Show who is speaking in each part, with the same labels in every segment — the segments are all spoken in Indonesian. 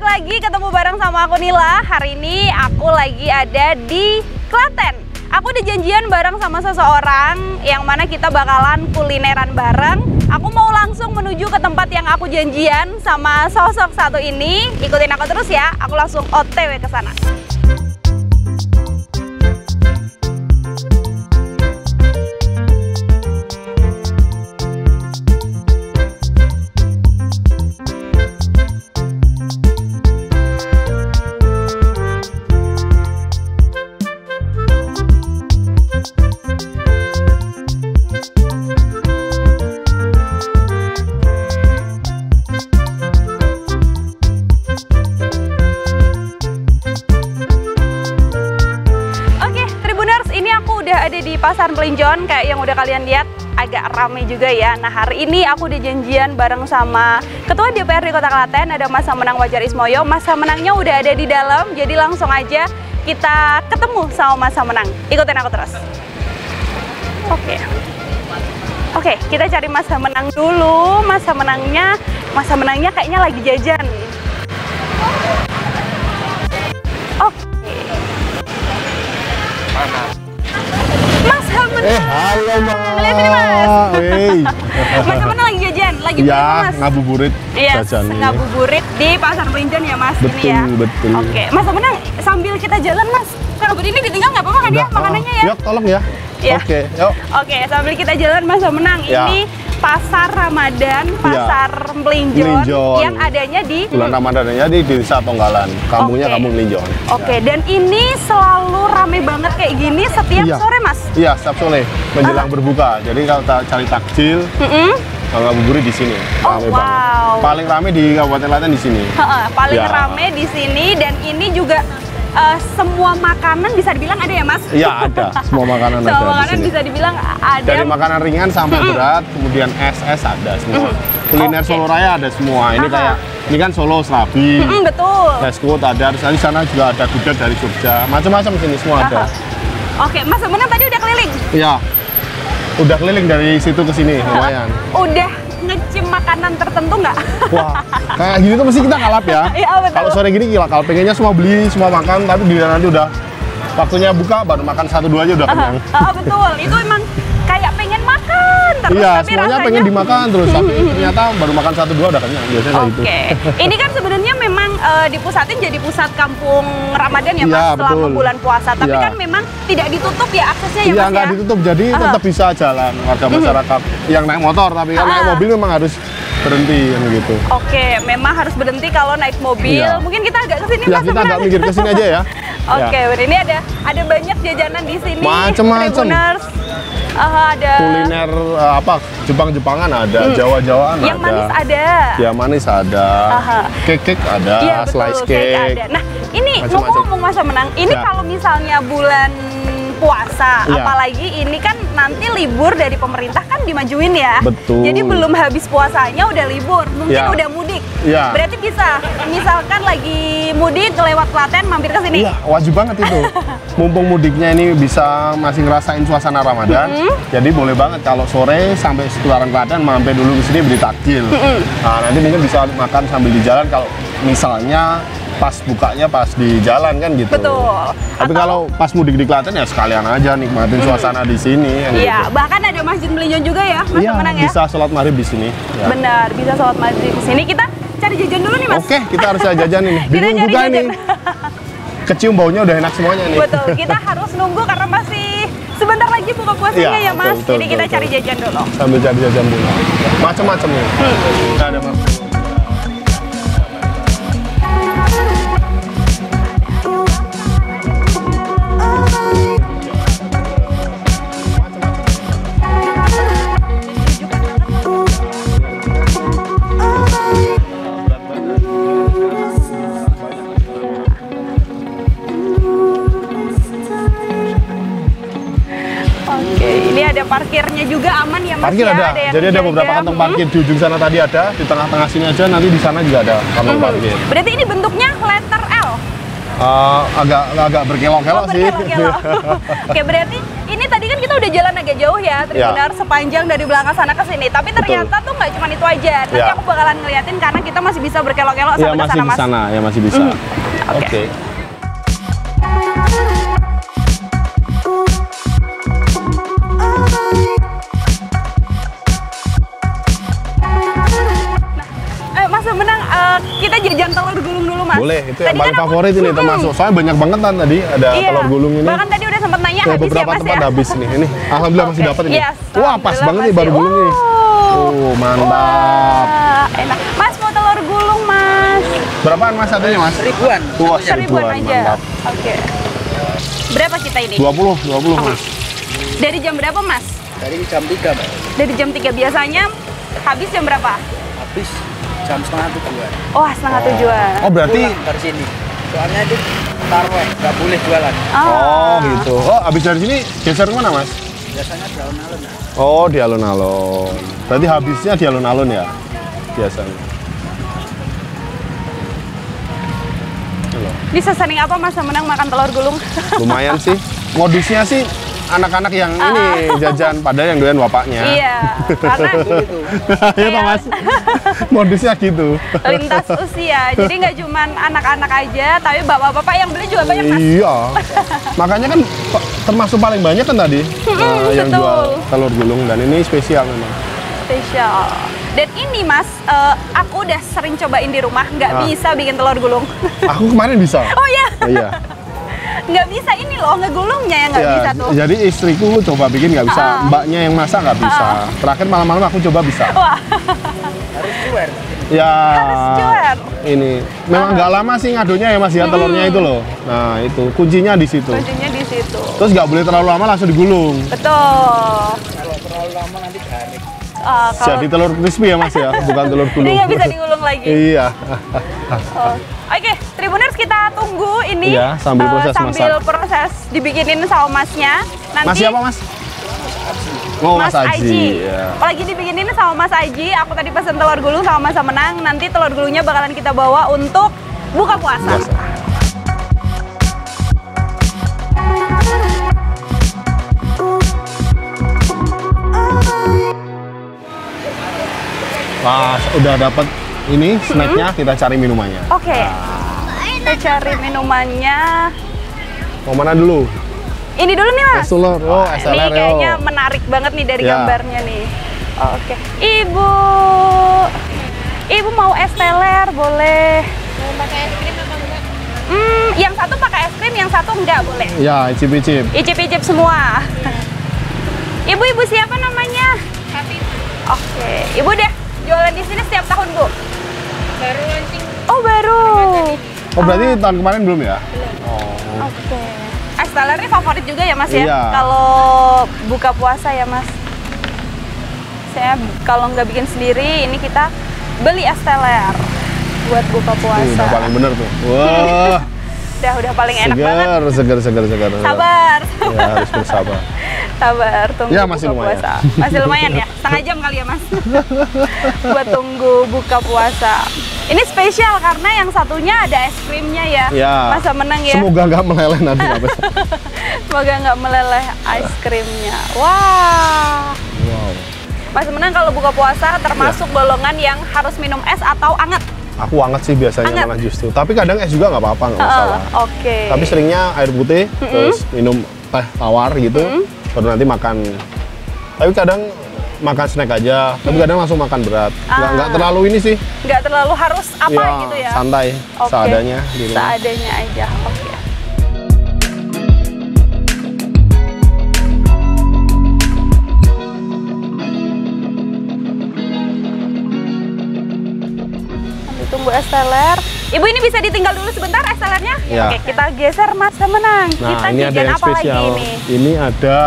Speaker 1: balik lagi ketemu bareng sama aku Nila. Hari ini aku lagi ada di Klaten. Aku udah janjian bareng sama seseorang yang mana kita bakalan kulineran bareng. Aku mau langsung menuju ke tempat yang aku janjian sama sosok satu ini. Ikutin aku terus ya, aku langsung OTW ke sana. Ada di Pasar Melinjon, kayak yang udah kalian lihat agak ramai juga ya. Nah, hari ini aku udah janjian bareng sama Ketua DPRD Kota Klaten, ada Mas Samenang Wajar Ismoyo. Mas Samenangnya udah ada di dalam, jadi langsung aja kita ketemu sama Mas Samenang. Ikutin aku terus. Oke, kita cari Mas Samenang dulu. Mas Samenangnya kayaknya lagi jajan. Oke. Mas Samenang.
Speaker 2: Halo Mas.
Speaker 1: Lihat ini Mas. Mas Samenang lagi jajan, lagi
Speaker 2: ya,
Speaker 1: Mas.
Speaker 2: Ngabuburit jajan ini.
Speaker 1: Ngabuburit di Pasar Melinjon ya Mas.
Speaker 2: Betul,
Speaker 1: ini ya.
Speaker 2: Betul.
Speaker 1: Oke, Mas Samenang sambil kita jalan Mas. Kalau ini ditinggal nggak apa-apa kan ya makanannya ya?
Speaker 2: Yuk, tolong ya.
Speaker 1: Ya.
Speaker 2: Oke, yuk.
Speaker 1: Oke, sambil kita jalan Mas Samenang.
Speaker 2: Ya.
Speaker 1: Ini Pasar Ramadan, Pasar Melinjon yang adanya di
Speaker 2: bulan Ramadan adanya di Desa Tonggalan, kampungnya Kampung Melinjon.
Speaker 1: Oke, dan ini selalu rame banget kayak gini setiap sore Mas?
Speaker 2: Iya, setiap sore menjelang berbuka. Jadi kalau kita cari takjil, ngabuburit di sini. Rame banget. Paling rame di Kabupaten Klaten di sini.
Speaker 1: Paling rame di sini, dan ini juga semua makanan bisa dibilang ada ya Mas?
Speaker 2: Iya, ada. Semua makanan ada.
Speaker 1: Semua makanan bisa dibilang ada.
Speaker 2: Dari makanan ringan sampai berat, kemudian es ada semua. Kuliner Solo Raya ada semua. Ini kayak ini kan Solo Serabi.
Speaker 1: Betul.
Speaker 2: Deskut ada. Di sana juga ada gudeg dari Jogja. Macam-macam sini semua ada.
Speaker 1: Oke, Mas Samenang tadi udah keliling?
Speaker 2: Iya. Udah keliling dari situ ke sini, lumayan.
Speaker 1: Udah ngecim makanan tertentu nggak?
Speaker 2: Wah, kayak gini tuh mesti kita kalap ya.
Speaker 1: Iya, betul.
Speaker 2: Kalau sore gini kita kalap, pengennya semua beli, semua makan, tapi di nanti udah waktunya buka, baru makan 1-2 aja udah kenyang.
Speaker 1: Betul, itu emang kayak pengen makan terus.
Speaker 2: Iya,
Speaker 1: tapi
Speaker 2: semuanya
Speaker 1: rasanya
Speaker 2: pengen dimakan terus, tapi ternyata baru makan 1-2 udah kenyang, biasanya kayak gitu.
Speaker 1: Oke, ini kan sebenarnya memang dipusatin jadi pusat kampung Ramadan ya Mas,
Speaker 2: Iya,
Speaker 1: selama
Speaker 2: betul.
Speaker 1: bulan puasa. Tapi kan memang tidak ditutup ya aksesnya ya Mas ya?
Speaker 2: Iya, nggak ditutup, jadi tetap bisa jalan warga masyarakat yang naik motor, tapi kalau naik mobil memang harus berhenti gitu.
Speaker 1: Oke, memang harus berhenti kalau naik mobil.
Speaker 2: Iya.
Speaker 1: Mungkin kita agak kesini
Speaker 2: Ya,
Speaker 1: Mas.
Speaker 2: kita agak minggir ke sini aja ya.
Speaker 1: Oke, ini ada banyak jajanan di sini.
Speaker 2: Macem-macem.
Speaker 1: Tribuners. Ada
Speaker 2: kuliner Jepang-Jepangan ada, Jawa-Jawaan ada.
Speaker 1: Yang manis ada.
Speaker 2: Ya manis ada. Cake ada,
Speaker 1: ya,
Speaker 2: slice
Speaker 1: cake
Speaker 2: cake.
Speaker 1: ada. Nah, ini ngomong-ngomong Mas Samenang, ini kalau misalnya bulan puasa, apalagi ini kan nanti libur dari pemerintah kan dimajuin ya.
Speaker 2: Betul.
Speaker 1: Jadi belum habis puasanya udah libur, mungkin udah mudik. Berarti bisa, misalkan lagi mudik lewat Klaten mampir ke sini.
Speaker 2: Iya, wajib banget itu. Mumpung mudiknya ini bisa masih ngerasain suasana Ramadan, jadi boleh banget kalau sore sampai sekitaran Klaten mampir dulu ke sini beli takjil. Nah, nanti mungkin bisa makan sambil di jalan kalau misalnya pas bukanya pas di jalan kan gitu.
Speaker 1: Betul.
Speaker 2: Tapi kalau pas mudik di Klaten ya sekalian aja nikmatin suasana di sini.
Speaker 1: Iya,
Speaker 2: gitu.
Speaker 1: bahkan ada Masjid Melinjon juga ya, Mas Samenang ya.
Speaker 2: Bisa sholat maghrib di sini. Ya.
Speaker 1: Benar, bisa sholat maghrib di sini. Kita cari jajan dulu nih Mas.
Speaker 2: Oke, kita harus cari jajan ini. Bingung buka ini. Kecium baunya udah enak semuanya nih.
Speaker 1: Betul, kita harus nunggu karena masih sebentar lagi buka puasanya ya Mas. Jadi kita cari jajan dulu.
Speaker 2: Sambil cari jajan dulu. Macam-macam nih. Kita ada
Speaker 1: ada parkirnya juga aman ya Mas?
Speaker 2: Parkir
Speaker 1: ya?
Speaker 2: ada. Jadi ada beberapa kantong parkir di ujung sana tadi ada, di tengah-tengah sini aja, nanti di sana juga ada kantong parkir.
Speaker 1: Berarti ini bentuknya letter L?
Speaker 2: Agak berkelok-kelok sih.
Speaker 1: Berkelok-kelok. Oke, berarti ini tadi kan kita udah jalan agak jauh ya, Tribuners, sepanjang dari belakang sana ke sini. Tapi ternyata tuh nggak cuma itu aja. Nanti aku bakalan ngeliatin karena kita masih bisa berkelok-kelok sampai ke sana, Mas.
Speaker 2: Ya masih bisa. Oke.
Speaker 1: Mas Menang, kita jajan telur gulung dulu, Mas.
Speaker 2: Boleh, itu
Speaker 1: tadi
Speaker 2: yang paling
Speaker 1: kan
Speaker 2: favorit ini termasuk. Soalnya banyak banget kan tadi ada telur gulung ini.
Speaker 1: Bahkan tadi udah sempat nanya habis
Speaker 2: beberapa
Speaker 1: ya, Mas,
Speaker 2: tempat
Speaker 1: ya?
Speaker 2: habis nih. Ini alhamdulillah masih dapat ini.
Speaker 1: Yes,
Speaker 2: Wah, pas banget nih baru gulung nih. Mantap.
Speaker 1: Wah, enak. Mas mau telur gulung, Mas.
Speaker 2: Berapaan Mas satunya, Mas?
Speaker 3: Seribuan.
Speaker 2: Tuh,
Speaker 1: Seribuan aja.
Speaker 2: Mantap.
Speaker 1: Oke. Berapa kita ini?
Speaker 2: 20 Mas.
Speaker 1: Dari jam berapa, Mas?
Speaker 3: Dari jam 3, Mbak.
Speaker 1: Dari jam 3 biasanya habis jam berapa?
Speaker 3: Habis jam setengah 7-an.
Speaker 1: Oh, setengah 7-an.
Speaker 2: Oh, berarti
Speaker 3: Pulang dari sini. Soalnya itu tarweh, nggak boleh jualan.
Speaker 2: Oh, gitu. Oh, habis dari sini geser kemana, Mas?
Speaker 3: Biasanya di alun-alun.
Speaker 2: Oh, di alun-alun. Berarti habisnya di alun-alun ya? Biasanya.
Speaker 1: Bisa sering apa, Mas Menang makan telur gulung?
Speaker 2: Lumayan sih. Modusnya sih anak-anak yang ini jajan, padahal yang doyan bapaknya.
Speaker 1: Iya, karena
Speaker 2: Iya toh, Mas. Modusnya gitu.
Speaker 1: lintas usia. Jadi nggak cuman anak-anak aja, tapi bapak-bapak yang beli juga banyak, Mas.
Speaker 2: Iya. Makanya kan termasuk paling banyak kan tadi yang
Speaker 1: betul.
Speaker 2: jual telur gulung, dan ini spesial memang.
Speaker 1: Spesial. Dan ini, Mas, aku udah sering cobain di rumah, nggak bisa bikin telur gulung.
Speaker 2: Aku kemarin bisa.
Speaker 1: Oh iya?
Speaker 2: Iya.
Speaker 1: Nggak bisa ini loh, ngegulungnya yang nggak
Speaker 2: Ya,
Speaker 1: bisa tuh.
Speaker 2: jadi istriku coba bikin nggak bisa, mbaknya yang masak nggak bisa. Terakhir malam-malam aku coba bisa.
Speaker 1: Wah,
Speaker 3: Harus cuer.
Speaker 2: Ya,
Speaker 1: harus cuer.
Speaker 2: ini memang nggak lama sih ngadonya ya Mas ya, telurnya itu loh. Nah itu kuncinya di situ.
Speaker 1: kuncinya di situ.
Speaker 2: Terus nggak boleh terlalu lama, langsung digulung.
Speaker 1: Betul.
Speaker 3: Kalau terlalu lama nanti garing.
Speaker 2: Jadi telur crispy ya Mas ya, bukan telur gulung.
Speaker 1: Ini nggak bisa digulung lagi.
Speaker 2: Iya.
Speaker 1: Oke, Tribuners, kita tunggu ini
Speaker 2: Iya, sambil proses masak.
Speaker 1: proses dibikinin sama Masnya. Nanti
Speaker 2: Mas siapa Mas? Oh, Mas Aji. Ya.
Speaker 1: Lagi dibikinin sama Mas Aji. Aku tadi pesen telur gulung sama Mas Menang. Nanti telur gulungnya bakalan kita bawa untuk buka puasa.
Speaker 2: Biasa. Wah, udah dapat ini snacknya, kita cari minumannya.
Speaker 1: Oke. Kita cari minumannya.
Speaker 2: Mau mana dulu?
Speaker 1: Ini dulu nih, Mas.
Speaker 2: Es telur. Oh, es
Speaker 1: Ini
Speaker 2: teler,
Speaker 1: kayaknya
Speaker 2: yo.
Speaker 1: menarik banget nih dari
Speaker 2: Ya.
Speaker 1: gambarnya nih. Oke. Ibu mau es teler, boleh.
Speaker 4: Mau pakai es krim apa enggak?
Speaker 1: Yang satu pakai es krim, yang satu enggak, boleh.
Speaker 2: Ya, icip-icip.
Speaker 1: Icip-icip semua. Ibu siapa namanya?
Speaker 4: Tapi
Speaker 1: Oke. Ibu deh jualan di sini setiap tahun, Bu?
Speaker 4: baru launching.
Speaker 1: Oh, baru.
Speaker 2: Oh, berarti tahun kemarin belum ya?
Speaker 1: Oke. Es teler ini favorit juga ya, Mas ya?
Speaker 2: Iya.
Speaker 1: Kalau buka puasa ya, Mas. Saya kalau nggak bikin sendiri, ini kita beli es teler buat buka puasa.
Speaker 2: Udah paling bener tuh. Wah.
Speaker 1: Udah paling enak banget.
Speaker 2: Seger.
Speaker 1: Sabar.
Speaker 2: Ya, harus bersabar.
Speaker 1: Sabar, tunggu
Speaker 2: Ya, masih
Speaker 1: buka
Speaker 2: lumayan.
Speaker 1: puasa. Masih lumayan ya? Setengah jam kali ya, Mas? Buat tunggu buka puasa. Ini spesial karena yang satunya ada es krimnya ya.
Speaker 2: Ya.
Speaker 1: Masa menang ya?
Speaker 2: Semoga nggak meleleh nanti sampai.
Speaker 1: Semoga nggak meleleh es krimnya. Wah.
Speaker 2: Wow.
Speaker 1: Mas Menang kalau buka puasa termasuk golongan yang harus minum es atau anget?
Speaker 2: Aku anget sih biasanya,
Speaker 1: Anget.
Speaker 2: malah justru. Tapi kadang es juga nggak apa-apa, nggak masalah.
Speaker 1: Oke.
Speaker 2: Tapi seringnya air putih, terus minum teh tawar gitu, baru nanti makan. Tapi kadang makan snack aja, tapi kadang langsung makan berat. Nggak terlalu ini sih.
Speaker 1: Nggak terlalu harus apa
Speaker 2: Ya,
Speaker 1: gitu ya?
Speaker 2: santai,
Speaker 1: Oke.
Speaker 2: seadanya di rumah.
Speaker 1: Seadanya aja. Oke. Tunggu es teler. Ibu ini bisa ditinggal dulu sebentar es telernya?
Speaker 2: Ya.
Speaker 1: Oke, kita geser Mas Menang.
Speaker 2: Nah,
Speaker 1: Kita
Speaker 2: ini ada
Speaker 1: jajan
Speaker 2: yang
Speaker 1: apa lagi
Speaker 2: spesial.
Speaker 1: ini?
Speaker 2: Ini ada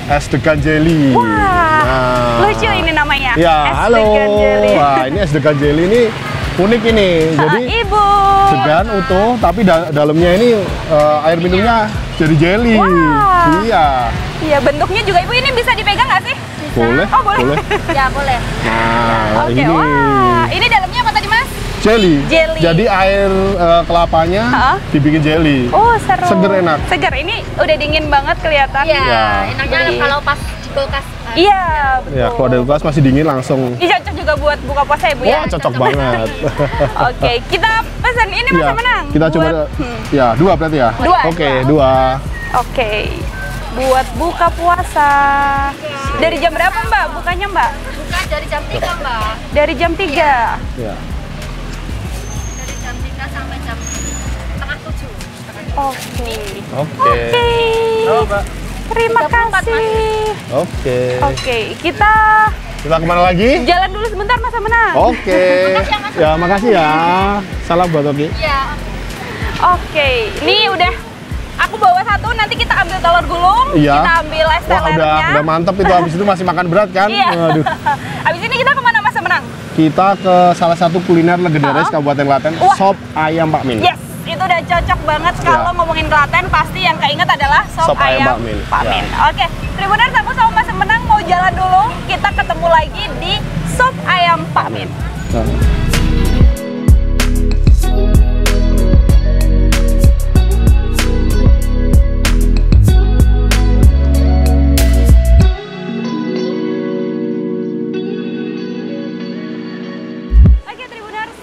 Speaker 2: es degan jelly.
Speaker 1: Wah, lucu ini namanya.
Speaker 2: Ya,
Speaker 1: es
Speaker 2: halo.
Speaker 1: degan jelly.
Speaker 2: Wah, ini es degan jelly ini unik ini. Jadi
Speaker 1: Ibu.
Speaker 2: degan utuh, tapi dalamnya ini air minumnya jadi jelly.
Speaker 1: Wah.
Speaker 2: Iya.
Speaker 1: Iya, bentuknya juga Ibu ini bisa dipegang nggak sih?
Speaker 2: Boleh.
Speaker 1: Oh, boleh.
Speaker 2: Boleh.
Speaker 1: Ya, boleh.
Speaker 2: Nah,
Speaker 1: Oke,
Speaker 2: ini
Speaker 1: wah. Ini dalamnya apa tadi, Mas?
Speaker 2: Jelly.
Speaker 1: Jelly.
Speaker 2: Jadi air kelapanya dibikin jelly.
Speaker 1: Oh, seru.
Speaker 2: Seger enak.
Speaker 1: Seger, ini udah dingin banget kelihatan.
Speaker 4: Iya,
Speaker 2: Ya.
Speaker 4: enaknya
Speaker 1: Jadi-
Speaker 4: kalau pas di kulkas.
Speaker 1: Iya, betul.
Speaker 2: Ya, kalau dari kulkas masih dingin langsung.
Speaker 1: Ini cocok juga buat buka puasa ya, Bu ya?
Speaker 2: Wah, cocok banget.
Speaker 1: Oke, kita pesan ini Mas
Speaker 2: Ya,
Speaker 1: Menang.
Speaker 2: kita coba.
Speaker 1: Buat-
Speaker 2: Ya, 2 berarti ya?
Speaker 1: Dua.
Speaker 2: Oke, 2.
Speaker 1: Oke, buat buka puasa. Dari jam berapa Mbak bukanya Mbak?
Speaker 4: Buka dari jam 3, Mbak.
Speaker 1: Dari jam 3.
Speaker 2: Ya.
Speaker 4: Dari jam 3 sampai jam setengah 7.
Speaker 1: Oke.
Speaker 2: Oke.
Speaker 1: Oke. Terima
Speaker 4: 34,
Speaker 1: kasih.
Speaker 2: Oke.
Speaker 1: Oke, kita
Speaker 2: Kita kemana lagi?
Speaker 1: jalan dulu sebentar Mas Menang.
Speaker 2: Oke. Ya, makasih ya. Salam buat Oki.
Speaker 4: Iya.
Speaker 1: Oke, ini udah aku bawa satu, nanti kita ambil telur gulung,
Speaker 2: Iya.
Speaker 1: kita ambil es
Speaker 2: Wah,
Speaker 1: telernya.
Speaker 2: udah mantep itu. Habis itu masih makan berat kan?
Speaker 1: Iya.
Speaker 2: Waduh.
Speaker 1: Habis ini kita kemana Mas Menang?
Speaker 2: Kita ke salah satu kuliner legendaris Kabupaten Klaten,
Speaker 1: Wah.
Speaker 2: sop ayam Pak Min.
Speaker 1: Yes, itu udah cocok banget kalau ngomongin Klaten, pasti yang keinget adalah sop,
Speaker 2: Sop ayam
Speaker 1: ayam
Speaker 2: Pak Min.
Speaker 1: Pak
Speaker 2: Ya.
Speaker 1: Min. Oke, Tribuners, aku sama Mas Menang mau jalan dulu, kita ketemu lagi di sop ayam Pak Min.
Speaker 2: Nah.
Speaker 1: Oke Tribuners,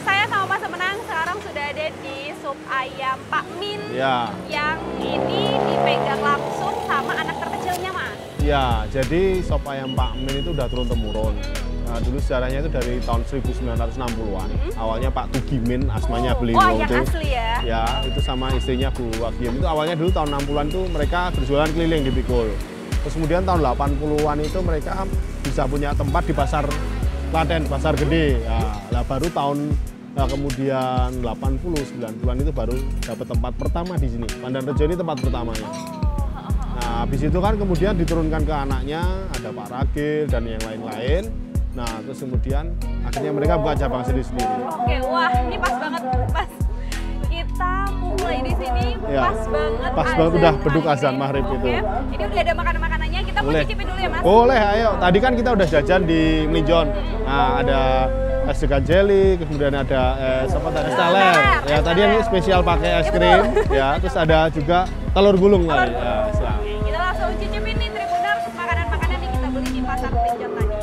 Speaker 1: saya sama Mas Menang sekarang sudah ada di sop ayam Pak Min.
Speaker 2: Ya.
Speaker 1: Yang ini dipegang langsung sama anak terkecilnya Mas.
Speaker 2: Ya, jadi sop ayam Pak Min itu udah turun-temurun. Nah, dulu sejarahnya itu dari tahun 1960-an. Awalnya Pak Tugimin, asmanya beliau
Speaker 1: Wah, yang
Speaker 2: itu.
Speaker 1: asli ya.
Speaker 2: Ya, itu sama istrinya Bu Wagiem. Itu awalnya dulu tahun 60-an itu mereka berjualan keliling di Pikul. Terus kemudian tahun 80-an itu mereka bisa punya tempat di pasar Klaten, pasar gede. Ya, lah baru tahun kemudian 80, 90-an itu baru dapat tempat pertama di sini. Pandanrejo ini tempat pertamanya. Nah, habis itu kan kemudian diturunkan ke anaknya, ada Pak Ragil dan yang lain-lain. Nah, terus kemudian akhirnya mereka buka cabang sendiri-sendiri.
Speaker 1: Oke, wah ini pas banget, pas kita mulai di sini
Speaker 2: Ya,
Speaker 1: pas banget.
Speaker 2: pas banget udah beduk azan maghrib
Speaker 1: Oke,
Speaker 2: itu.
Speaker 1: ini udah ada makanan-makanannya, kita mau
Speaker 2: Boleh.
Speaker 1: cicipin dulu ya Mas.
Speaker 2: Boleh, ayo. Tadi kan kita udah jajan di Mlijon. Nah, ada es degan jelly, kemudian ada es apa tadi? Es teler. Ya, tadi yang spesial pakai es krim. Ya, terus ada juga telur gulung lagi. Ya, siap.
Speaker 1: Oke, kita langsung cicipin nih Tribuners makanan-makanan yang kita beli di pasar Mlijon tadi.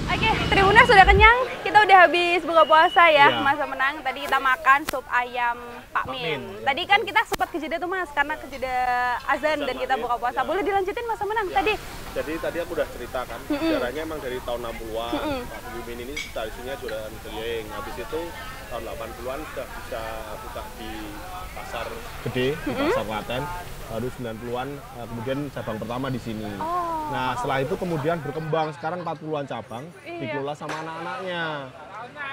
Speaker 1: Oke, Tribuners sudah kenyang. Kita udah habis buka puasa ya,
Speaker 2: Iya.
Speaker 1: Mas Menang. Tadi kita makan sup ayam Pak Min. Tadi kan kita sempat kejeda tuh Mas, karena kejeda azan dan kita buka puasa. Boleh dilanjutin Mas Menang tadi?
Speaker 2: Jadi tadi aku udah cerita kan, sejarahnya emang dari tahun 60-an. Pak Tugimin ini tradisinya jualan keliling. Habis itu tahun 80-an sudah bisa buka di pasar gede, di pasar Klaten. Baru 90-an kemudian cabang pertama di sini. Nah, setelah itu kemudian berkembang, sekarang 40-an cabang dikelola sama anak-anaknya.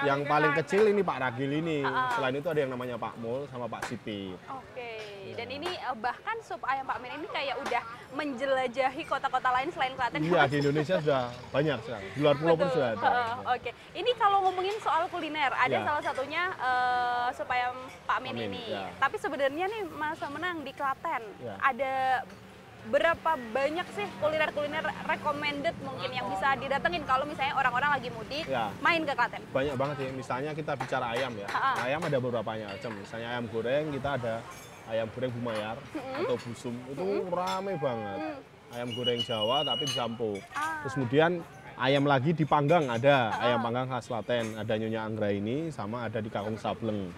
Speaker 2: Yang paling kecil ini Pak Ragil ini. Selain itu ada yang namanya Pak Mul sama Pak Sipit.
Speaker 1: Oke, dan ini bahkan sup ayam Pak Min ini kayak udah menjelajahi kota-kota lain selain Klaten.
Speaker 2: Iya, di Indonesia sudah banyak sekarang. Di luar pulau pun
Speaker 1: Betul.
Speaker 2: sudah ada.
Speaker 1: Oke, ini kalau ngomongin soal kuliner, ada
Speaker 2: Ya.
Speaker 1: salah satunya sup ayam Pak Min
Speaker 2: Pak Min,
Speaker 1: ini.
Speaker 2: ya.
Speaker 1: Tapi sebenarnya nih Mas Menang di Klaten
Speaker 2: Ya.
Speaker 1: ada berapa banyak sih kuliner-kuliner recommended mungkin yang bisa didatengin kalau misalnya orang-orang lagi mudik
Speaker 2: Ya.
Speaker 1: main ke Klaten?
Speaker 2: Banyak banget sih. Misalnya kita bicara ayam ya. Ayam ada beberapa macam. Misalnya ayam goreng, kita ada ayam goreng Bumayar atau Busum. Itu rame banget. Ayam goreng Jawa tapi disampuk. Terus kemudian ayam lagi dipanggang ada. Ayam panggang khas Klaten. Ada Nyonya Anggra ini sama ada di Kakung Sableng.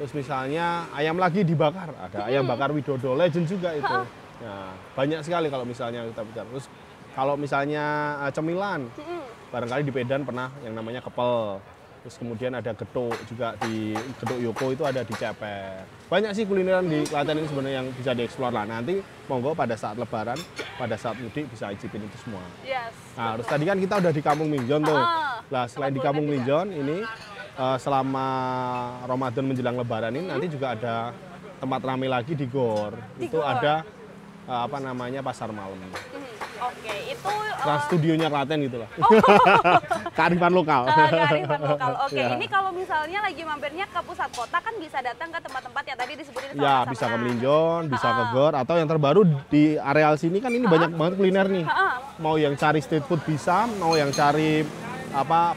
Speaker 2: Terus misalnya ayam lagi dibakar. Ada ayam bakar Widodo. Legend juga itu. Nah, banyak sekali kalau misalnya kita bicara. Terus kalau misalnya cemilan, barangkali di Medan pernah yang namanya kepel. Terus kemudian ada getuk juga di Getuk Yoko itu ada di Ceper. Banyak sih kulineran di Klaten ini sebenarnya yang bisa dieksplor lah. Nanti monggo pada saat lebaran, pada saat mudik bisa icipin itu semua.
Speaker 1: Yes.
Speaker 2: Nah, terus tadi kan kita udah di Kampung Mlijon tuh. Nah, selain di Kampung Mlijon ini selama Ramadan menjelang Lebaran ini nanti juga ada tempat ramai lagi di Gor. Itu
Speaker 1: Gor.
Speaker 2: ada pasar malam.
Speaker 1: Oke, itu
Speaker 2: Trans studionya Klaten gitu lah. Kearifan lokal.
Speaker 1: kearifan lokal. Oke,
Speaker 2: Ya.
Speaker 1: ini kalau misalnya lagi mampirnya ke pusat kota kan bisa datang ke tempat-tempat yang tadi disebutin sama
Speaker 2: Ya,
Speaker 1: Mas
Speaker 2: bisa ke
Speaker 1: Amnang.
Speaker 2: Melinjon, bisa ke Gor, atau yang terbaru di areal sini kan ini banyak banget kuliner nih. Mau yang cari street food bisa, mau yang cari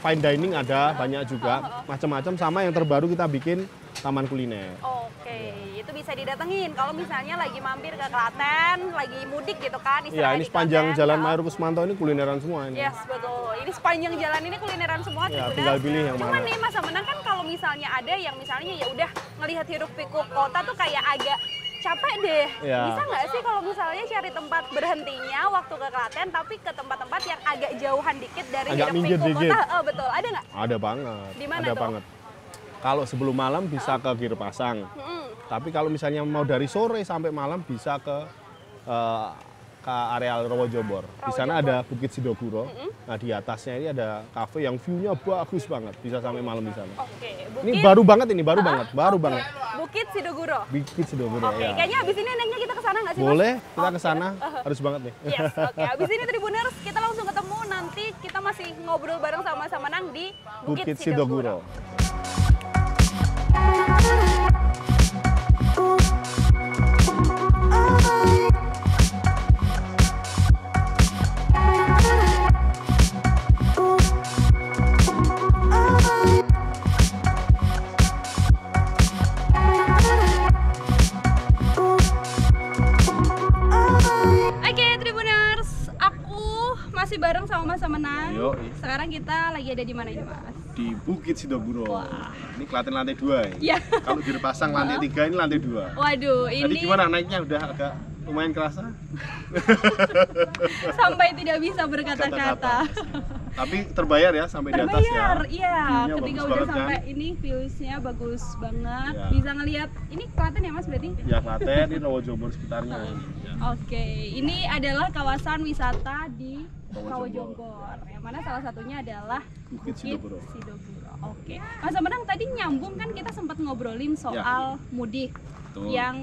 Speaker 2: fine dining ada banyak juga, macam-macam. Sama yang terbaru kita bikin taman kuliner.
Speaker 1: Oke, itu bisa didatengin kalau misalnya lagi mampir ke Klaten, lagi mudik gitu kan.
Speaker 2: Iya,
Speaker 1: istilahnya
Speaker 2: ini
Speaker 1: di
Speaker 2: sepanjang
Speaker 1: Klaten.
Speaker 2: Jalan Mayor Kusmanto ini kulineran semua ini.
Speaker 1: Yes, betul. Ini sepanjang jalan ini kulineran semua.
Speaker 2: Ya,
Speaker 1: Tribuners.
Speaker 2: tinggal pilih yang
Speaker 1: Cuman
Speaker 2: mana.
Speaker 1: nih Mas Amnang kan kalau misalnya ada yang misalnya ya udah ngelihat hiruk pikuk kota tuh kayak agak capek deh.
Speaker 2: Ya.
Speaker 1: Bisa nggak sih kalau misalnya cari tempat berhentinya waktu ke Klaten tapi ke tempat-tempat yang agak jauhan dikit dari
Speaker 2: Agak
Speaker 1: hiruk
Speaker 2: minggir
Speaker 1: pikuk
Speaker 2: dikit.
Speaker 1: kota? Betul. Ada nggak?
Speaker 2: Ada banget.
Speaker 1: Di mana
Speaker 2: ada
Speaker 1: tuh?
Speaker 2: banget. Kalau sebelum malam bisa ke Girpasang. Tapi kalau misalnya mau dari sore sampai malam bisa ke areal Rawojombor. Di sana ada Bukit Sidoguro. Nah, di atasnya ini ada kafe yang view-nya bagus banget. Bisa sampai malam di sana.
Speaker 1: Oke.
Speaker 2: Ini baru banget ini, baru banget.
Speaker 1: Bukit Sidoguro.
Speaker 2: Bukit Sidoguro
Speaker 1: Oke,
Speaker 2: ya.
Speaker 1: kayaknya abis ini naiknya kita ke sana nggak sih, Mas?
Speaker 2: Boleh, kita ke sana. Harus banget nih.
Speaker 1: Yes, oke. Abis ini Tribuners kita langsung ketemu, nanti kita masih ngobrol bareng sama Mas Amnang di
Speaker 2: Bukit Sidoguro.
Speaker 1: Oke, Tribuners, aku masih bareng sama Mas Amnang.
Speaker 2: Yoi.
Speaker 1: Sekarang kita lagi ada di mana ini, Mas?
Speaker 2: Di Bukit Sidoguro.
Speaker 1: Wah.
Speaker 2: Ini Klaten lantai 2
Speaker 1: Iya.
Speaker 2: ya. Kalau Girpasang lantai 3, ini lantai 2.
Speaker 1: Waduh,
Speaker 2: Tadi
Speaker 1: ini
Speaker 2: gimana naiknya? Udah agak lumayan kerasa?
Speaker 1: sampai tidak bisa berkata-kata.
Speaker 2: Tapi terbayar ya sampai di atas ya.
Speaker 1: Terbayar, iya.
Speaker 2: View-nya
Speaker 1: Ketika
Speaker 2: bagus
Speaker 1: udah
Speaker 2: banget,
Speaker 1: sampai
Speaker 2: kan?
Speaker 1: ini views-nya bagus banget.
Speaker 2: Ya.
Speaker 1: Bisa ngelihat ini Klaten ya, Mas, berarti?
Speaker 2: Ya Klaten, ini Rawojombor sekitarnya.
Speaker 1: Oke, ini adalah kawasan wisata di
Speaker 2: Rawojombor.
Speaker 1: Rawojombor. Yang mana salah satunya adalah
Speaker 2: Bukit Sidoguro.
Speaker 1: Oke, Mas Amnang tadi nyambung kan kita sempat ngobrolin soal mudik.
Speaker 2: Betul.
Speaker 1: Yang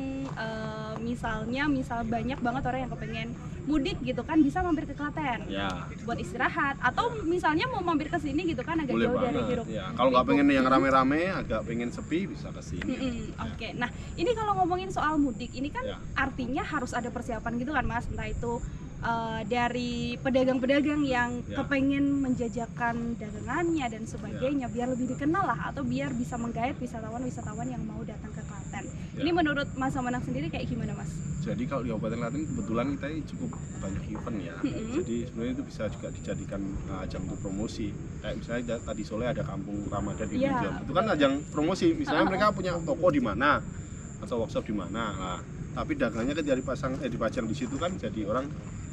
Speaker 1: misal banyak banget orang yang kepengen mudik gitu kan bisa mampir ke Klaten
Speaker 2: Ya.
Speaker 1: buat istirahat atau misalnya mau mampir ke sini gitu kan agak
Speaker 2: Boleh
Speaker 1: jauh dari
Speaker 2: banget.
Speaker 1: hiruk.
Speaker 2: Ya. Kalau nggak pengen yang rame-rame, agak pengen sepi bisa ke sini.
Speaker 1: Oke, nah ini kalau ngomongin soal mudik ini kan
Speaker 2: Ya.
Speaker 1: artinya harus ada persiapan gitu kan, Mas, entah itu dari pedagang-pedagang yang
Speaker 2: Ya.
Speaker 1: kepengen menjajakan dagangannya dan sebagainya biar lebih dikenal lah atau biar bisa menggait wisatawan-wisatawan yang mau datang ke Klaten.
Speaker 2: Ya.
Speaker 1: Ini menurut Mas Amnang sendiri kayak gimana, Mas?
Speaker 2: Jadi kalau di Kabupaten Klaten kebetulan kita ini cukup banyak event ya. Jadi sebenarnya itu bisa juga dijadikan ajang untuk promosi. Kayak misalnya tadi sore ada Kampung Ramadan di
Speaker 1: Iya,
Speaker 2: Melinjon. Itu kan ajang promosi. Misalnya mereka punya toko di mana atau workshop di mana. Nah, tapi dagangnya kan dipajang di situ kan jadi orang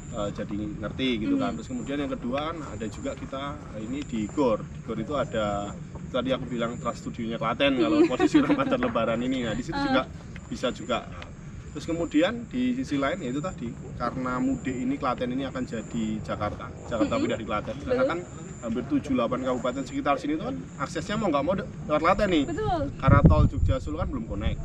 Speaker 2: jadi ngerti gitu kan. Terus kemudian yang kedua kan ada juga kita ini di Gor. Di Gor itu ada tadi aku bilang Trans studionya Klaten kalau posisi Ramadan Lebaran ini. Nah, di situ juga bisa juga. Terus kemudian di sisi lain yaitu tadi karena mudik ini Klaten ini akan jadi Jakarta pindah di Klaten karena kan hampir 7-8 kabupaten sekitar sini itu kan aksesnya mau nggak mau lewat Klaten nih.
Speaker 1: Betul.
Speaker 2: Karena tol Jogja Solo kan belum connect.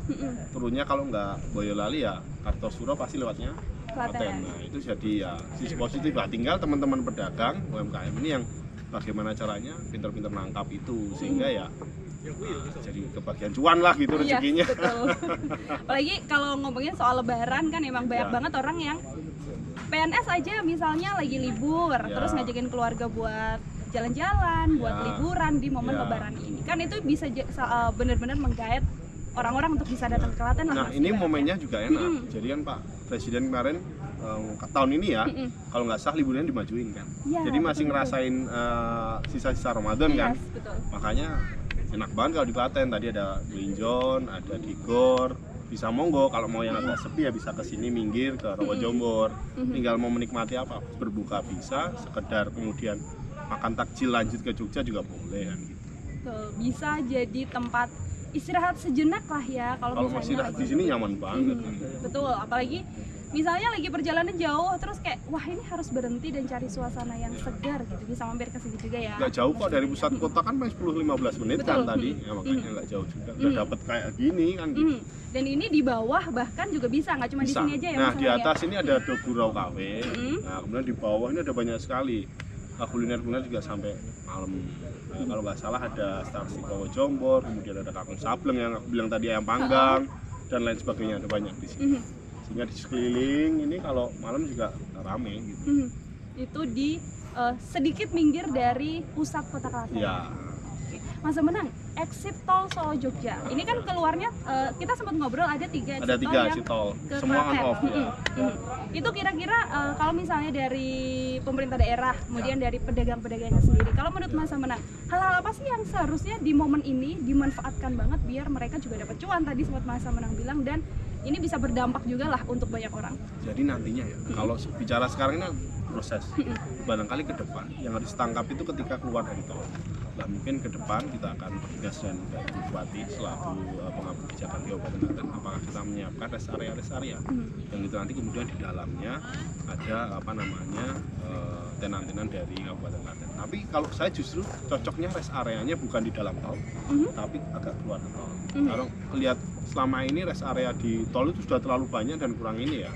Speaker 2: Turunnya kalau nggak Boyolali ya Kartosuro pasti lewatnya Klaten. Nah, itu jadi ya sisi positif lah. Tinggal teman-teman pedagang UMKM ini yang bagaimana caranya pintar-pintar nangkap itu sehingga ya jadi kebagian cuan lah gitu rezekinya.
Speaker 1: Iya, betul. Apalagi kalau ngomongin soal lebaran kan emang banyak banget orang yang PNS aja misalnya lagi libur, terus ngajakin keluarga buat jalan-jalan, buat liburan di momen lebaran ini. Kan itu bisa benar-benar menggait orang-orang untuk bisa datang ke Klaten lah.
Speaker 2: Nah, ini momennya juga enak. Jadi kan Pak Presiden kemarin tahun ini ya, kalau nggak salah liburannya dimajuin kan.
Speaker 1: Ya,
Speaker 2: jadi masih ngerasain sisa-sisa Ramadan kan.
Speaker 1: Betul.
Speaker 2: Makanya enak banget kalau di Klaten. Tadi ada Melinjon, ada di Gor. Bisa monggo kalau mau yang agak sepi ya bisa ke sini minggir ke Rawojombor. Tinggal mau menikmati apa? Berbuka bisa, sekedar kemudian makan takjil lanjut ke Jogja juga boleh kan gitu.
Speaker 1: Betul. Bisa jadi tempat istirahat sejenak lah ya kalau
Speaker 2: Kalau masih
Speaker 1: misalnya
Speaker 2: di sini nyaman banget.
Speaker 1: Betul, apalagi misalnya lagi perjalanan jauh terus kayak wah ini harus berhenti dan cari suasana yang segar gitu, bisa mampir ke sini juga ya.
Speaker 2: Nggak jauh kok dari pusat kota kan paling 10-15 menit kan tadi, ya makanya nggak jauh juga. Udah dapet kayak gini kan gitu.
Speaker 1: Dan ini di bawah bahkan juga bisa, nggak cuma di
Speaker 2: Bisa.
Speaker 1: sini aja ya.
Speaker 2: Nah
Speaker 1: Mas
Speaker 2: di
Speaker 1: Anang,
Speaker 2: atas ini ada Dogurau Cafe. Nah kemudian di bawah ini ada banyak sekali kuliner-kuliner juga sampai malam. Nah, kalau nggak salah ada Starsi Kowo Jombor, kemudian ada Kakung Sableng yang aku bilang tadi ayam panggang dan lain sebagainya, ada banyak di sini. Sehingga di sekeliling ini kalau malam juga rame gitu.
Speaker 1: Itu di sedikit minggir dari pusat kota Klaten.
Speaker 2: Ya.
Speaker 1: Oke. Mas Menang, exit tol Solo Jogja. Ini kan keluarnya kita sempat ngobrol ada 3 exit
Speaker 2: Ada
Speaker 1: tol
Speaker 2: 3
Speaker 1: yang
Speaker 2: exit tol,
Speaker 1: ke
Speaker 2: semua on
Speaker 1: Klaten.
Speaker 2: off ya.
Speaker 1: Itu kira-kira kalau misalnya dari pemerintah daerah, kemudian dari pedagang-pedagangnya sendiri, kalau menurut Mas Menang, hal-hal apa sih yang seharusnya di momen ini dimanfaatkan banget biar mereka juga dapat cuan, tadi sempat Mas Menang bilang, dan ini bisa berdampak juga lah untuk banyak orang.
Speaker 2: Jadi nantinya ya, kalau bicara sekarang ini proses, barangkali ke depan yang harus ditangkap itu ketika keluar dari tol. Nah mungkin ke depan kita akan bertugas dan Ibu Bupati selaku pengambil kebijakan Kabupaten Klaten, apakah kita menyiapkan rest area yang itu nanti kemudian di dalamnya ada tenan-tenan dari Kabupaten Klaten. Tapi kalau saya justru cocoknya rest areanya bukan di dalam tol, tapi agak keluar tol. Kalau lihat selama ini rest area di tol itu sudah terlalu banyak dan kurang ini ya.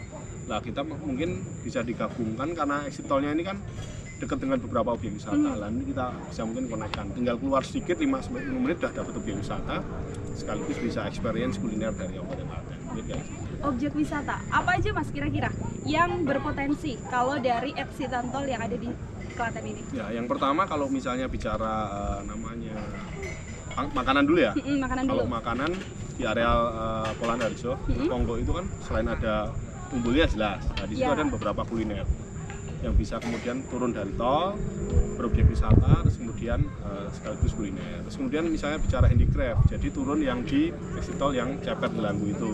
Speaker 2: Nah kita mungkin bisa digabungkan karena exit tolnya ini kan dekat dengan beberapa objek wisata. Lalu kita bisa mungkin konekkan. Tinggal keluar sedikit 5-10 menit sudah dapat objek wisata, sekaligus bisa experience kuliner dari Kabupaten Klaten. Gitu.
Speaker 1: Objek wisata apa aja Mas kira-kira yang berpotensi kalau dari exit tol yang ada di Klaten ini?
Speaker 2: Ya, yang pertama kalau misalnya bicara makanan dulu ya.
Speaker 1: Makanan
Speaker 2: Kalau
Speaker 1: dulu.
Speaker 2: makanan di areal Polan Harjo, Pongo itu kan selain ada umbulnya jelas. Nah, di situ
Speaker 1: Ya.
Speaker 2: ada beberapa kuliner yang bisa kemudian turun dari tol, berobjek wisata, terus kemudian sekaligus kuliner. Terus kemudian misalnya bicara handicraft, jadi turun yang di exit tol yang Cepet Belanggu itu,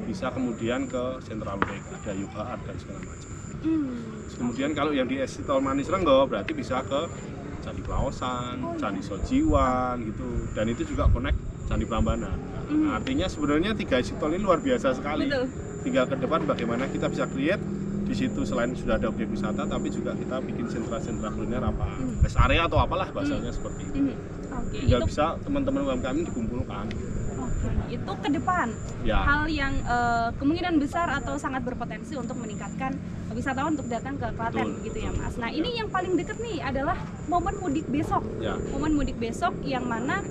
Speaker 2: bisa kemudian ke Central Lake, ada yoga art dan segala macam. Terus kemudian kalau yang di exit tol Manis Renggo berarti bisa ke Candi Plaosan, Candi Sojiwan gitu, dan itu juga connect Candi Prambanan. Nah, artinya sebenarnya 3 exit tol ini luar biasa sekali.
Speaker 1: Betul.
Speaker 2: Tinggal ke depan bagaimana kita bisa create di situ selain sudah ada objek wisata, tapi juga kita bikin sentra-sentra kuliner apa, rest area atau apalah bahasanya seperti itu.
Speaker 1: Oke,
Speaker 2: Tinggal
Speaker 1: itu
Speaker 2: bisa teman-teman UMKM ini dikumpulkan.
Speaker 1: itu ke depan
Speaker 2: Ya.
Speaker 1: hal yang kemungkinan besar atau sangat berpotensi untuk meningkatkan wisatawan untuk datang ke Klaten.
Speaker 2: Betul,
Speaker 1: gitu ya
Speaker 2: betul.
Speaker 1: Mas. Nah ini yang paling deket nih adalah momen mudik besok.
Speaker 2: Ya.
Speaker 1: Momen mudik besok yang mana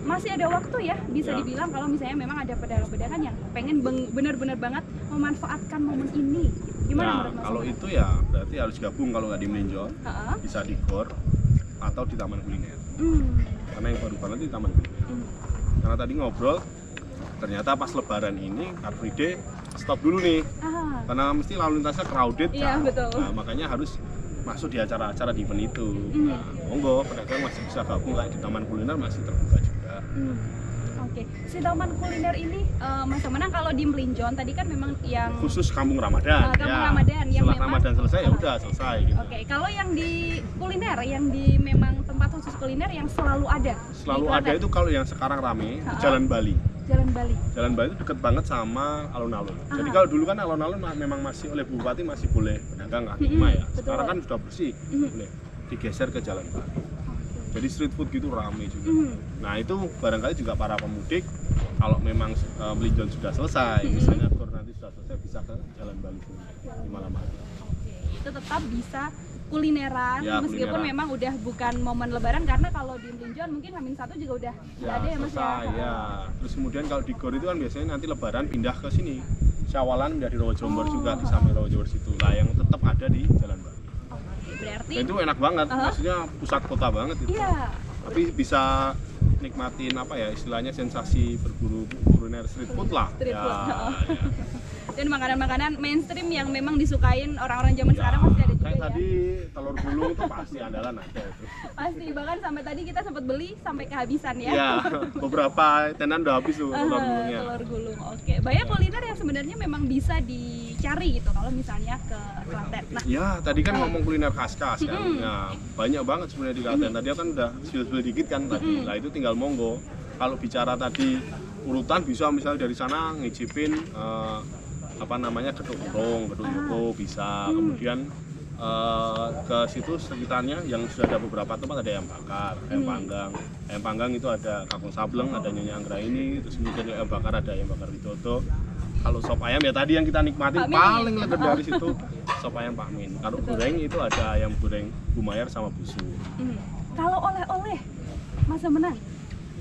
Speaker 1: masih ada waktu ya, bisa
Speaker 2: Ya.
Speaker 1: dibilang kalau misalnya memang ada pedagang-pedagang yang pengen benar-benar banget memanfaatkan momen ini. Gimana
Speaker 2: Nah,
Speaker 1: menurut Mas?
Speaker 2: kalau itu ya berarti harus gabung, kalau nggak di Melinjo,
Speaker 1: Heeh.
Speaker 2: bisa di GOR atau di Taman Kuliner. Karena yang baru banget di Taman Kuliner. Karena tadi ngobrol, ternyata pas Lebaran ini Car Free Day stop dulu nih, karena mesti lalu lintasnya crowded
Speaker 1: Iya,
Speaker 2: kan.
Speaker 1: betul.
Speaker 2: Nah, makanya harus masuk di acara-acara di event itu. Nah, monggo pedagang masih bisa gabung kayak di Taman Kuliner, masih terbuka juga.
Speaker 1: Oke, si Taman Kuliner ini Mas Menang kalau di Melinjon tadi kan memang yang
Speaker 2: Khusus Kampung Ramadan.
Speaker 1: Kampung Ramadan yang
Speaker 2: setelah
Speaker 1: memang-
Speaker 2: Ramadan selesai ya udah selesai gitu.
Speaker 1: Oke, kalau yang di kuliner, yang di memang tempat khusus kuliner yang selalu ada.
Speaker 2: Selalu
Speaker 1: di
Speaker 2: ada
Speaker 1: Klaten.
Speaker 2: itu kalau yang sekarang rame di
Speaker 1: Ha-ha.
Speaker 2: Jalan Bali.
Speaker 1: Jalan Bali.
Speaker 2: Jalan Bali itu deket banget sama alun-alun. Jadi kalau dulu kan alun-alun memang masih oleh Bu Bupati masih boleh pedagang kaki lima ya.
Speaker 1: betul.
Speaker 2: Sekarang kan sudah bersih, boleh digeser ke Jalan Bali. Jadi street food gitu rame juga. Nah itu barangkali juga para pemudik kalau memang Melinjon sudah selesai, misalnya GOR nanti sudah selesai bisa ke Jalan Bali di malam hari.
Speaker 1: Oke, itu tetap bisa kulineran
Speaker 2: Ya,
Speaker 1: meskipun
Speaker 2: kulineran.
Speaker 1: memang udah bukan momen Lebaran, karena kalau di Melinjon mungkin H-1 juga udah nggak ada ya Mas ya.
Speaker 2: selesai ya. Terus kemudian kalau di GOR itu kan biasanya nanti Lebaran pindah ke sini. Syawalan pindah di Rawa Jombor juga di samping Rawa Jombor situ. Lah yang tetap ada di Jalan Bali.
Speaker 1: Oke, berarti
Speaker 2: Dan itu enak banget, maksudnya pusat kota banget itu.
Speaker 1: iya.
Speaker 2: Tapi bisa nikmatin apa ya istilahnya sensasi berburu kuliner street food lah.
Speaker 1: Street
Speaker 2: ya,
Speaker 1: food,
Speaker 2: ya.
Speaker 1: Dan makanan-makanan mainstream yang memang disukain orang-orang zaman
Speaker 2: Ya,
Speaker 1: sekarang masih ada juga
Speaker 2: kayak
Speaker 1: ya.
Speaker 2: tadi telur gulung tuh pasti andalan ada itu.
Speaker 1: Pasti, bahkan sampai tadi kita sempat beli sampai kehabisan ya.
Speaker 2: Ya, beberapa tenan udah habis tuh telur gulungnya.
Speaker 1: Telur gulung. Oke, banyak kuliner yang sebenarnya memang bisa dicari gitu kalau misalnya ke Klaten. Nah,
Speaker 2: Ya, tadi kan ngomong kuliner khas-khas kan. Nah, banyak banget sebenarnya di Klaten. Tadi kan udah spill dikit kan tadi. Nah, itu tinggal monggo. Kalau bicara tadi urutan bisa misalnya dari sana ngicipin apa namanya gedung burung, gedung yuko bisa. Kemudian ke situ sekitarnya yang sudah ada beberapa tempat ada ayam bakar, ayam panggang. Ayam panggang itu ada Kakung Sableng, ada Nyonya Anggraini, terus kemudian ayam bakar ada ayam bakar Widodo. Kalau sop ayam ya tadi yang kita nikmati paling legendaris itu sop ayam Pak Min. Kalau goreng itu ada ayam goreng Bu Mayar sama Bu Su.
Speaker 1: Kalau oleh-oleh, Mas Menang,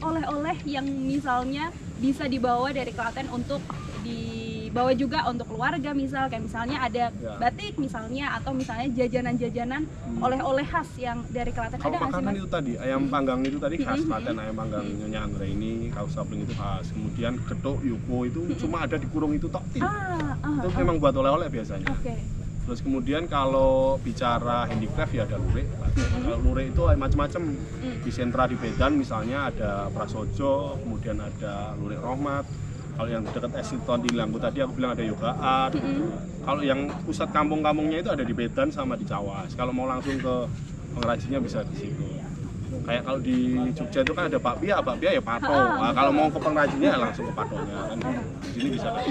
Speaker 1: oleh-oleh yang misalnya bisa dibawa dari Klaten untuk dibawa juga untuk keluarga, misal kayak misalnya ada batik misalnya, atau misalnya jajanan-jajanan oleh-oleh khas yang dari Klaten.
Speaker 2: Kalau
Speaker 1: ada
Speaker 2: makanan itu tadi, ayam panggang itu tadi khas Klaten, ayam panggang Nyonya Anggraini, Kakung Sableng itu khas. Kemudian getuk yuko itu cuma ada di kurung itu tok. Itu memang buat oleh-oleh biasanya. Terus kemudian kalau bicara handicraft ya ada lurik. Kalau lurik itu macam-macam. Di sentra di Medan misalnya ada Prasojo, kemudian ada lurik Rohmat. Kalau yang dekat Esiton di Langgu tadi aku bilang ada Yoga Art. Kalau yang pusat kampung-kampungnya itu ada di Medan sama di Cawas. Kalau mau langsung ke pengrajinnya bisa di situ. Kayak kalau di Jogja itu kan ada bakpia ya pato. Nah, kalau mau ke pengrajinnya langsung ke patonya kan. Di sini bisa kan.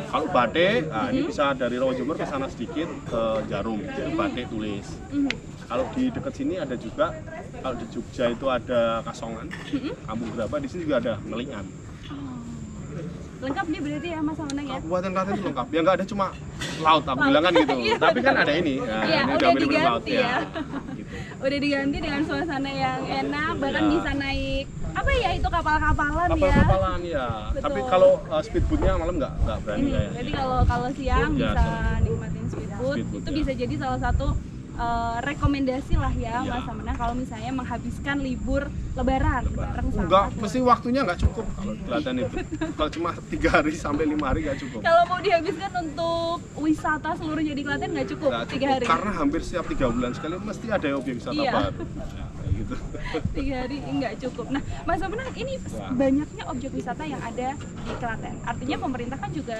Speaker 2: Kalau batik, nah ini bisa dari Rawajumur ke sana sedikit ke Jarum, jadi batik tulis. Kalau di dekat sini ada juga, kalau di Jogja itu ada Kasongan, Kampung Gerabah, di sini juga ada Melingan.
Speaker 1: Lengkap nih berarti ya Mas Menang ya?
Speaker 2: Kabupaten Klaten itu lengkap, ya nggak ada cuma laut, aku bilang kan gitu. Tapi kan ada ini,
Speaker 1: Iya,
Speaker 2: ini
Speaker 1: udah
Speaker 2: bener-bener laut
Speaker 1: diganti ya.
Speaker 2: Gitu.
Speaker 1: Udah diganti dengan suasana yang enak, bahkan bisa naik apa ya itu kapal-kapalan ya.
Speaker 2: Kapal-kapalan ya.
Speaker 1: Betul.
Speaker 2: Tapi kalau speedboatnya malam nggak berani kayaknya.
Speaker 1: Jadi kalau siang
Speaker 2: Ya,
Speaker 1: bisa nikmatin speedboat, itu
Speaker 2: ya.
Speaker 1: bisa jadi salah satu rekomendasi lah ya
Speaker 2: Iya.
Speaker 1: Mas Menang kalau misalnya menghabiskan libur lebaran bareng sama
Speaker 2: Enggak,
Speaker 1: keluarga.
Speaker 2: mesti waktunya nggak cukup kalau di Klaten itu. Kalau cuma 3 hari sampai 5 hari nggak cukup.
Speaker 1: Kalau mau dihabiskan untuk wisata seluruhnya di Klaten nggak cukup
Speaker 2: Nggak
Speaker 1: 3 hari.
Speaker 2: Karena hampir setiap 3 bulan sekali mesti ada objek wisata
Speaker 1: Iya.
Speaker 2: baru. Ya, kayak gitu.
Speaker 1: 3 hari nggak cukup. Nah, Mas Menang ini banyaknya objek wisata yang ada di Klaten. Artinya pemerintah kan juga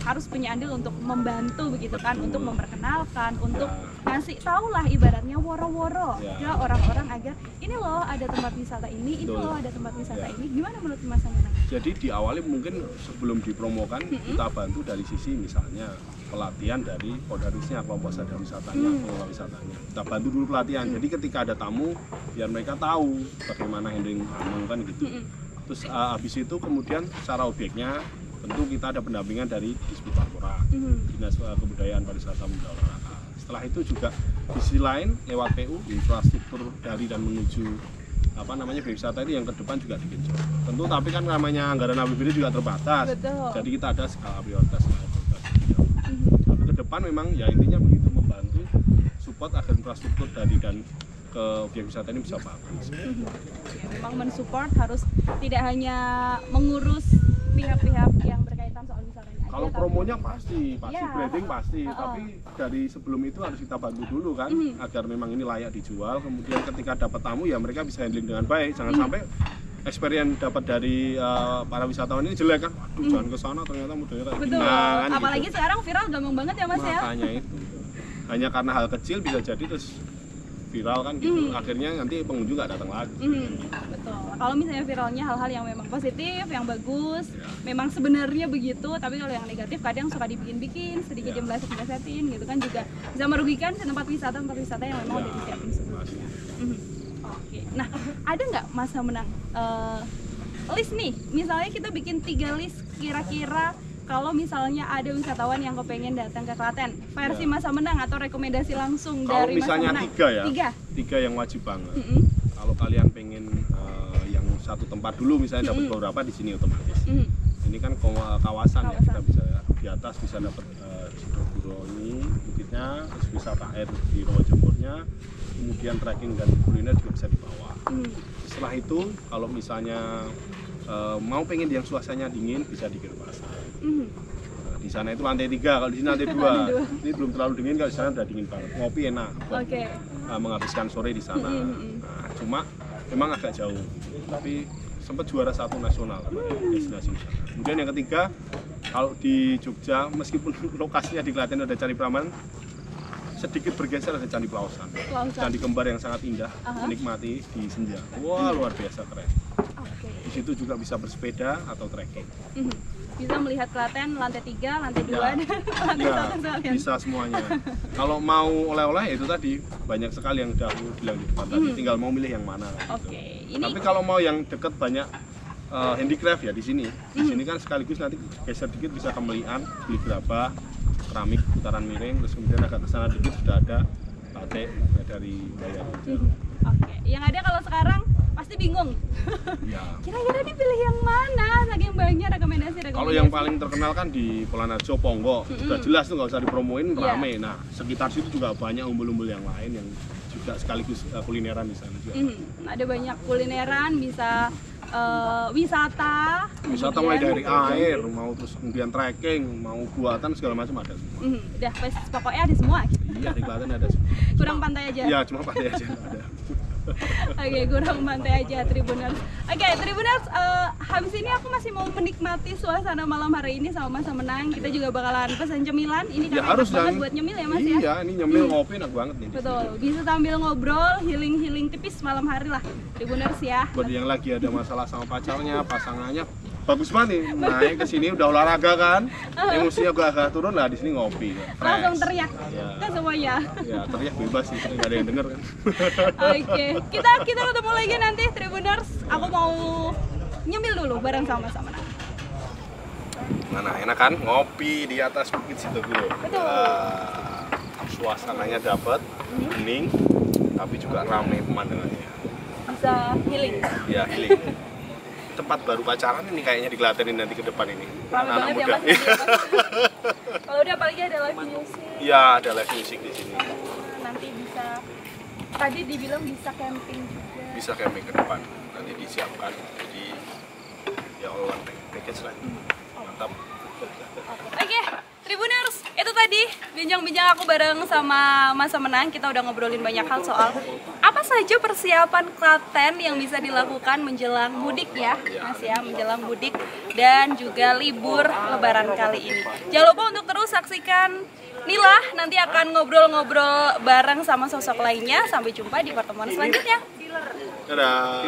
Speaker 1: harus punya andil untuk membantu begitu kan, untuk memperkenalkan, untuk ngasih tahu lah ibaratnya woro-woro ke orang-orang agar ini loh ada tempat wisata ini loh ada tempat wisata ini. Gimana menurut Mas Menang?
Speaker 2: Jadi di awalnya mungkin sebelum dipromokan kita bantu dari sisi misalnya pelatihan dari Kodarisnya, kelompok sadar wisatanya, pengelola wisatanya. Kita bantu dulu pelatihan. Jadi ketika ada tamu biar mereka tahu bagaimana handling tamu kan gitu. Terus habis itu kemudian secara objeknya tentu kita ada pendampingan dari Disbud Tapora, Dinas Kebudayaan Pariwisata Muda Olahraga. Setelah itu juga di sisi lain lewat PU infrastruktur dari dan menuju wisata itu yang ke depan juga digenjot. Tentu tapi kan namanya anggaran APBD juga terbatas.
Speaker 1: Betul.
Speaker 2: Jadi kita ada skala prioritas. Tapi ke depan memang ya intinya begitu, membantu support agar infrastruktur dari dan ke objek wisata ini bisa bagus.
Speaker 1: Memang mensupport harus tidak hanya mengurus pihak-pihak yang berkaitan soal wisatanya aja.
Speaker 2: Kalau promonya pasti
Speaker 1: Ya.
Speaker 2: branding pasti, tapi dari sebelum itu harus kita bantu dulu kan, agar memang ini layak dijual. Kemudian ketika dapat tamu ya mereka bisa handling dengan baik, jangan sampai experience dapat dari para wisatawan ini jelek kan, waduh jangan ke sana ternyata modelnya kayak
Speaker 1: Betul.
Speaker 2: gini. Nah, kan
Speaker 1: Apalagi
Speaker 2: gitu.
Speaker 1: sekarang viral gampang banget ya Mas ya.
Speaker 2: Makanya itu, hanya karena hal kecil bisa jadi terus viral kan gitu, akhirnya nanti pengunjung nggak datang lagi.
Speaker 1: Betul. Kalau misalnya viralnya hal-hal yang memang positif, yang bagus, memang sebenarnya begitu. Tapi kalau yang negatif kadang suka dibikin-bikin, sedikit dibeleset-belesetin gitu kan juga bisa merugikan tempat wisata yang memang udah disiapin sebelumnya. Oke. Nah, ada nggak Mas Menang list nih? Misalnya kita bikin 3 list kira-kira kalau misalnya ada wisatawan yang kepengen datang ke Klaten, versi Mas Menang atau rekomendasi langsung
Speaker 2: Kalau
Speaker 1: dari Mas
Speaker 2: misalnya
Speaker 1: Menang?
Speaker 2: 3 ya,
Speaker 1: 3.
Speaker 2: 3 yang wajib banget. Kalau kalian pengen yang satu tempat dulu misalnya dapat beberapa di sini otomatis. Ini kan kawasan ya, kita bisa di atas bisa dapat Sidoguro ini bukitnya, terus wisata air di Rawajumurnya, kemudian trekking dan kuliner juga bisa dibawa. Setelah itu kalau misalnya mau pengen yang suasananya dingin bisa di Gerpasa. Di sana itu lantai 3, kalau di sini lantai 2. Ini belum terlalu dingin, kalau di sana udah dingin banget. Ngopi enak.
Speaker 1: Oke.
Speaker 2: Menghabiskan sore di sana. Nah, cuma memang agak jauh. Tapi sempat juara 1 nasional destinasi wisata. Kemudian yang ketiga, kalau di Jogja meskipun lokasinya di Klaten ada Candi Prambanan, sedikit bergeser ada Candi Plausan. Candi kembar yang sangat indah, menikmati di senja. Wah, luar biasa keren. Di situ juga bisa bersepeda atau trekking.
Speaker 1: bisa melihat Klaten lantai 3, lantai 2,
Speaker 2: Ya.
Speaker 1: dan lantai 1 sekalian.
Speaker 2: Bisa semuanya. Kalau mau oleh-oleh itu tadi banyak sekali yang udah aku bilang di depan tadi, tinggal mau milih yang mana.
Speaker 1: Oke, ini
Speaker 2: Tapi kalau mau yang deket banyak handicraft ya di sini. Di sini kan sekaligus nanti geser dikit bisa kemelian, beli gerabah, keramik putaran miring, terus kemudian agak ke sana dikit sudah ada batik dari Bayar.
Speaker 1: oke, yang ada kalau sekarang pasti bingung.
Speaker 2: Ya.
Speaker 1: Kira-kira dipilih yang mana? Saking banyak rekomendasi.
Speaker 2: Kalau yang paling terkenal kan di Polanarjo, Ponggok, sudah jelas tuh nggak usah dipromoin,
Speaker 1: Iya.
Speaker 2: rame. Nah sekitar situ juga banyak umbul-umbul yang lain yang juga sekaligus kulineran di sana juga.
Speaker 1: Ada banyak kulineran, bisa wisata.
Speaker 2: Wisata mulai dari air, mau terus kemudian trekking, mau buatan segala macam ada semua.
Speaker 1: Udah pokoknya ada semua.
Speaker 2: Iya di Klaten ada semua.
Speaker 1: Kurang pantai aja.
Speaker 2: Iya cuma pantai aja nggak ada.
Speaker 1: Oke, kurang pantai aja Tribuners. Oke, Tribuners, habis ini aku masih mau menikmati suasana malam hari ini sama Mas Menang. Kita juga bakalan pesan cemilan. Ini
Speaker 2: Ya
Speaker 1: karena
Speaker 2: harus
Speaker 1: enak banget
Speaker 2: dan
Speaker 1: buat nyemil ya Mas ya.
Speaker 2: iya ini nyemil ngopi enak banget nih.
Speaker 1: Betul, bisa sambil ngobrol, healing tipis malam hari lah Tribuners ya.
Speaker 2: Buat yang lagi ada masalah sama pacarnya, pasangannya, bagus banget nih naik ke sini udah olahraga kan, emosinya agak turun lah di sini ngopi.
Speaker 1: Langsung
Speaker 2: Fresh.
Speaker 1: teriak
Speaker 2: Ya.
Speaker 1: ke semuanya.
Speaker 2: Ya teriak bebas sih, nggak ada yang denger kan.
Speaker 1: Oke, kita ketemu lagi nanti Tribuners. Aku mau nyemil dulu bareng sama Mas Menang.
Speaker 2: Mana enak kan ngopi di atas bukit situ dulu. Suasananya dapat, hening, tapi juga ramai pemandangannya.
Speaker 1: Bisa healing.
Speaker 2: Ya healing. Tempat baru pacaran ini kayaknya di Klaten ini nanti ke depan ini.
Speaker 1: Ramai
Speaker 2: Anak-anak
Speaker 1: banget ya
Speaker 2: muda.
Speaker 1: Mas. Kalau udah apalagi ada live music.
Speaker 2: Iya ada live music di sini.
Speaker 1: Nanti bisa, tadi dibilang bisa camping juga.
Speaker 2: Bisa camping ke depan nanti disiapkan jadi ya all one package lah. Mantap.
Speaker 1: Oke, Tribuners, itu tadi bincang-bincang aku bareng sama Mas Menang. Kita udah ngobrolin banyak hal soal apa saja persiapan Klaten yang bisa dilakukan menjelang mudik ya, Mas ya, menjelang mudik dan juga libur Lebaran kali ini. Jangan lupa untuk terus saksikan Nila, nanti akan ngobrol-ngobrol bareng sama sosok lainnya. Sampai jumpa di pertemuan selanjutnya.
Speaker 2: Dadah.